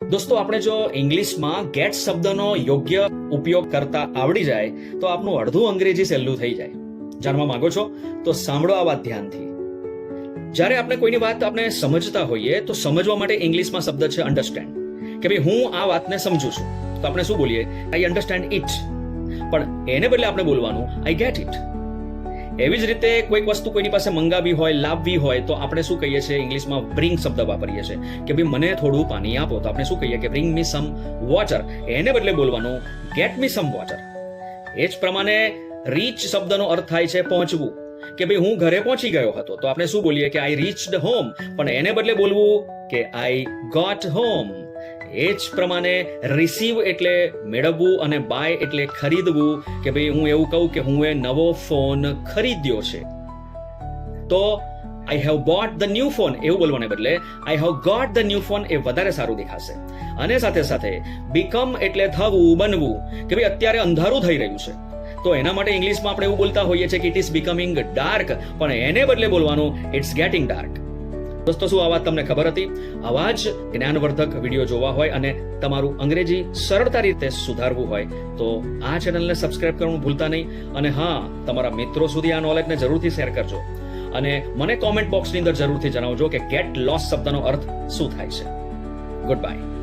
દોસ્તો, આપણે જો ઇંગ્લિશમાં ગેટ શબ્દનો યોગ્ય ઉપયોગ કરતા આવડી જાય તો આપનું અડધું અંગ્રેજી સહેલું થઈ જાય. જાણવા માંગો છો તો સાંભળો આ વાત ધ્યાનથી. જ્યારે આપણે કોઈની વાત આપણે સમજતા હોઈએ તો સમજવા માટે ઇંગ્લિશમાં શબ્દ છે અન્ડરસ્ટેન્ડ, કે ભાઈ હું આ વાતને સમજુ છું. તો આપણે શું બોલીએ? આઈ અન્ડરસ્ટેન્ડ ઇટ. પણ એને બદલે આપણે બોલવાનું આઈ ગેટ ઇટ. એવી જ રીતે કોઈક વસ્તુ કોઈની પાસે મંગાવી હોય, લાવવી હોય તો આપણે શું કહીએ છીએ? ઇંગ્લિશમાં બ્રિંગ શબ્દ વાપરીએ છીએ કે ભાઈ મને થોડું પાણી આપો. તો આપણે શું કહીએ કે બ્રિંગ મી સમ વોટર. એને બદલે બોલવાનું ગેટ મી સમ વોટર. એ જ પ્રમાણે રીચ શબ્દનો અર્થ થાય છે પહોંચવું, કે ભાઈ હું ઘરે પહોંચી ગયો હતો. તો આપણે શું બોલીએ કે આઈ રીચ્ડ હોમ. પણ એને બદલે બોલવું કે આઈ ગોટ હોમ. એ જ પ્રમાણે રિસીવ એટલે મેળવવું અને બાય એટલે ખરીદવું, કે ભાઈ હું એવું કહું કે હું એ નવો ફોન ખરીદ્યો છે. તો I have bought the new phone એવું બોલવાને બદલે I have got the new phone એ વધારે સારું દેખાશે. અને સાથે સાથે બીકમ એટલે થવું, બનવું, કે ભાઈ અત્યારે અંધારું થઈ રહ્યું છે. તો એના માટે ઇંગ્લિશમાં આપણે એવું બોલતા હોઈએ છીએ કે ઇટ ઇઝ બીકમિંગ ડાર્ક, પણ એને બદલે બોલવાનું ઇટ્સ ગેટિંગ ડાર્ક. દોસ્તો, શું આ વાત તમને ખબર હતી? આવા જ જ્ઞાનવર્ધક વિડીયો જોવા હોય અને તમારું અંગ્રેજી સરળતા રીતે સુધારવું હોય તો આ ચેનલને સબસ્ક્રાઇબ કરવાનું ભૂલતા નહીં. અને હા, તમારા મિત્રો સુધી આ નોલેજને જરૂરથી શેર કરજો. અને મને કોમેન્ટ બોક્સની અંદર જરૂરથી જણાવજો કે ગેટ લોસ શબ્દનો અર્થ શું થાય છે. Good bye.